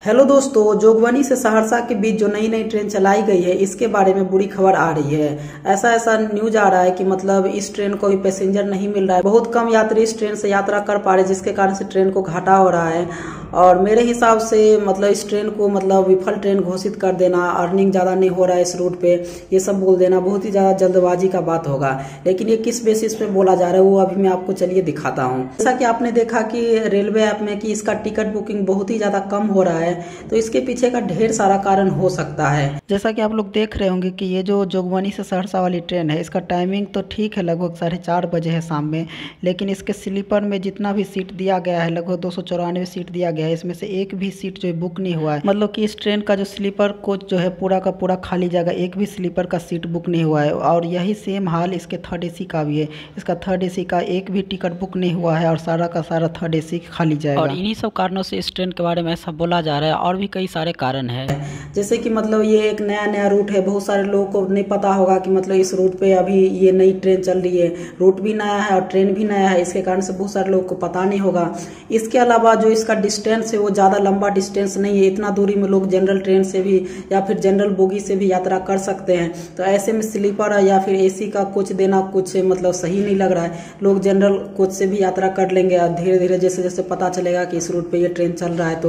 Hello दोस्तों, जोगबनी से सहरसा के बीच जो नई नई ट्रेन चलाई गई है इसके बारे में बुरी खबर आ रही है। ऐसा न्यूज आ रहा है कि मतलब इस ट्रेन को भी पैसेंजर नहीं मिल रहा है। बहुत कम यात्री इस ट्रेन से यात्रा कर पा रहे, जिसके कारण से ट्रेन को घाटा हो रहा है। और मेरे हिसाब से मतलब इस ट्रेन को मतलब विफल ट्रेन घोषित कर देना, अर्निंग ज्यादा नहीं हो रहा है इस रूट पे, ये सब बोल देना बहुत ही ज्यादा जल्दबाजी का बात होगा। लेकिन ये किस बेसिस पे बोला जा रहा है वो अभी मैं आपको चलिए दिखाता हूँ। जैसा कि आपने देखा कि रेलवे ऐप में कि इसका टिकट बुकिंग बहुत ही ज्यादा कम हो रहा है, तो इसके पीछे का ढेर सारा कारण हो सकता है। जैसा कि आप लोग देख रहे होंगे कि ये जो जोगबनी से सहरसा वाली ट्रेन है, इसका टाइमिंग तो ठीक है, लगभग 4:30 बजे है शाम में। लेकिन इसके स्लीपर में जितना भी सीट दिया गया है, लगभग 294 सीट दिया गया है, इसमें से एक भी सीट जो है बुक नहीं हुआ है। मतलब कि इस ट्रेन का जो स्लीपर कोच जो है पूरा का पूरा खाली जगह, एक भी स्लीपर का सीट बुक नहीं हुआ है। और यही सेम हाल इसके थर्ड एसी का भी है। इसका थर्ड एसी का एक भी टिकट बुक नहीं हुआ है और सारा का सारा थर्ड एसी खाली जाएगा। और इन्हीं सब कारणों से इस ट्रेन के बारे में ऐसा बोला जा रहा है। और भी कई सारे कारण है, जैसे कि मतलब ये एक नया रूट है। बहुत सारे लोगों को नहीं पता होगा कि मतलब इस रूट पे अभी ये नई ट्रेन चल रही है। रूट भी नया है और ट्रेन भी नया है, इसके कारण से बहुत सारे लोगों को पता नहीं होगा। इसके अलावा जो इसका डिस्टेंस है वो ज्यादा लंबा डिस्टेंस नहीं है। इतना दूरी में लोग जनरल ट्रेन से भी या फिर जनरल बोगी से भी यात्रा कर सकते हैं। तो ऐसे में स्लीपर या फिर एसी का कोच देना कुछ मतलब सही नहीं लग रहा है। लोग जनरल कोच से भी यात्रा कर लेंगे और धीरे धीरे जैसे जैसे पता चलेगा कि इस रूट पे ये ट्रेन चल रहा है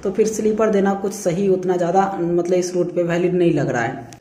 तो फिर स्लीपर देना कुछ सही उतना ज्यादा मतलब इस रूट पे वैलिड नहीं लग रहा है।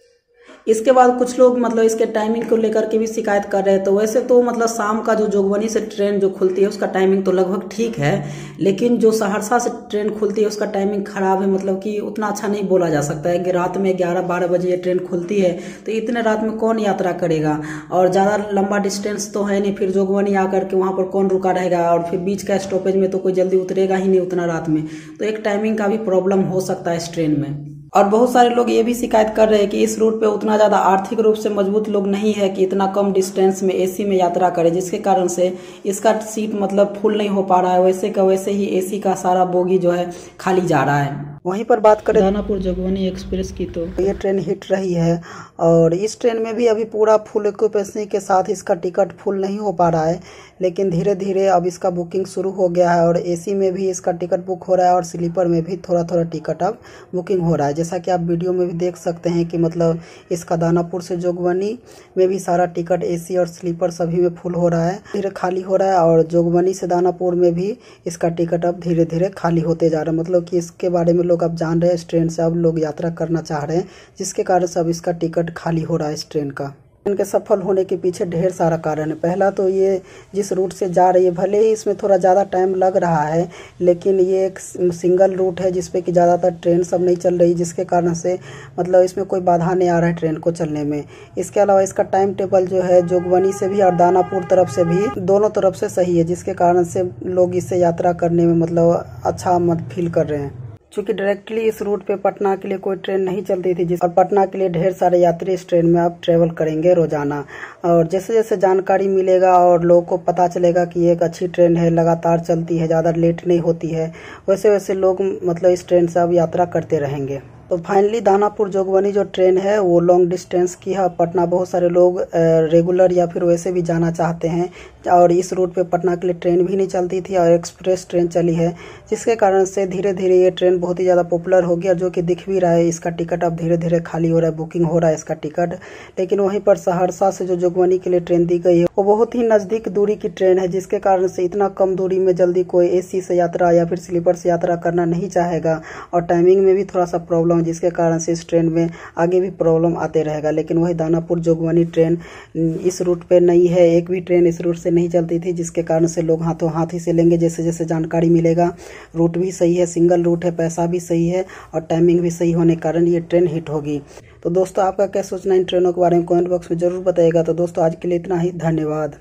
इसके बाद कुछ लोग मतलब इसके टाइमिंग को लेकर के भी शिकायत कर रहे हैं। तो वैसे तो मतलब शाम का जो जोगबनी से ट्रेन जो खुलती है उसका टाइमिंग तो लगभग ठीक है, लेकिन जो सहरसा से ट्रेन खुलती है उसका टाइमिंग खराब है। मतलब कि उतना अच्छा नहीं बोला जा सकता है कि रात में 11-12 बजे ये ट्रेन खुलती है, तो इतने रात में कौन यात्रा करेगा। और ज़्यादा लंबा डिस्टेंस तो है नहीं, फिर जोगबनी आकर के वहाँ पर कौन रुका रहेगा। और फिर बीच का स्टॉपेज में तो कोई जल्दी उतरेगा ही नहीं उतना रात में। तो एक टाइमिंग का भी प्रॉब्लम हो सकता है इस ट्रेन में। और बहुत सारे लोग ये भी शिकायत कर रहे हैं कि इस रूट पे उतना ज़्यादा आर्थिक रूप से मजबूत लोग नहीं है कि इतना कम डिस्टेंस में एसी में यात्रा करें, जिसके कारण से इसका सीट मतलब फुल नहीं हो पा रहा है। वैसे का वैसे ही एसी का सारा बोगी जो है खाली जा रहा है। वहीं पर बात करें दानापुर जोगबनी एक्सप्रेस की, तो ये ट्रेन हिट रही है। और इस ट्रेन में भी अभी पूरा फुल इक्विपेंसी के साथ इसका टिकट फुल नहीं हो पा रहा है, लेकिन धीरे धीरे अब इसका बुकिंग शुरू हो गया है। और एसी में भी इसका टिकट बुक हो रहा है और स्लीपर में भी थोड़ा थोड़ा टिकट अब बुकिंग हो रहा है। जैसा कि आप वीडियो में भी देख सकते हैं कि मतलब इसका दानापुर से जोगबनी में भी सारा टिकट एसी और स्लीपर सभी में फुल हो रहा है, धीरे खाली हो रहा है। और जोगबनी से दानापुर में भी इसका टिकट अब धीरे धीरे खाली होते जा रहा है। मतलब कि इसके बारे में लोग अब जान रहे हैं, इस ट्रेन से अब लोग यात्रा करना चाह रहे हैं, जिसके कारण से अब इसका टिकट खाली हो रहा है इस ट्रेन का। इनके सफल होने के पीछे ढेर सारा कारण है। पहला तो ये जिस रूट से जा रही है, भले ही इसमें थोड़ा ज़्यादा टाइम लग रहा है, लेकिन ये एक सिंगल रूट है जिसपे कि ज़्यादातर ट्रेन सब नहीं चल रही, जिसके कारण से मतलब इसमें कोई बाधा नहीं आ रहा है ट्रेन को चलने में। इसके अलावा इसका टाइम टेबल जो है जोगबनी से भी और दानापुर तरफ से भी दोनों तरफ से सही है, जिसके कारण से लोग इससे यात्रा करने में मतलब अच्छा मत फील कर रहे हैं। चूँकि डायरेक्टली इस रूट पे पटना के लिए कोई ट्रेन नहीं चलती थी, और पटना के लिए ढेर सारे यात्री इस ट्रेन में अब ट्रेवल करेंगे रोजाना। और जैसे जैसे जानकारी मिलेगा और लोगों को पता चलेगा कि ये एक अच्छी ट्रेन है, लगातार चलती है, ज़्यादा लेट नहीं होती है, वैसे वैसे लोग मतलब इस ट्रेन से अब यात्रा करते रहेंगे। तो फाइनली दानापुर जोगबनी जो ट्रेन है वो लॉन्ग डिस्टेंस की है। पटना बहुत सारे लोग रेगुलर या फिर वैसे भी जाना चाहते हैं, और इस रूट पे पटना के लिए ट्रेन भी नहीं चलती थी और एक्सप्रेस ट्रेन चली है, जिसके कारण से धीरे धीरे ये ट्रेन बहुत ही ज़्यादा पॉपुलर हो गया। जो कि दिख भी रहा है, इसका टिकट अब धीरे धीरे खाली हो रहा है, बुकिंग हो रहा है इसका टिकट। लेकिन वहीं पर सहरसा से जो जोगबनी के लिए ट्रेन दी गई है वो बहुत ही नज़दीक दूरी की ट्रेन है, जिसके कारण से इतना कम दूरी में जल्दी कोई एसी से यात्रा या फिर स्लीपर से यात्रा करना नहीं चाहेगा। और टाइमिंग में भी थोड़ा सा प्रॉब्लम है, जिसके कारण से इस ट्रेन में आगे भी प्रॉब्लम आते रहेगा। लेकिन वही दानापुर जोगबनी ट्रेन इस रूट पे नहीं है, एक भी ट्रेन इस रूट से नहीं चलती थी, जिसके कारण से लोग हाथों हाथ ही से लेंगे जैसे जैसे जानकारी मिलेगा। रूट भी सही है, सिंगल रूट है, पैसा भी सही है और टाइमिंग भी सही होने के कारण ये ट्रेन हिट होगी। तो दोस्तों आपका क्या सोचना इन ट्रेनों के बारे में कमेंट बॉक्स में जरूर बताइएगा। तो दोस्तों आज के लिए इतना ही, धन्यवाद।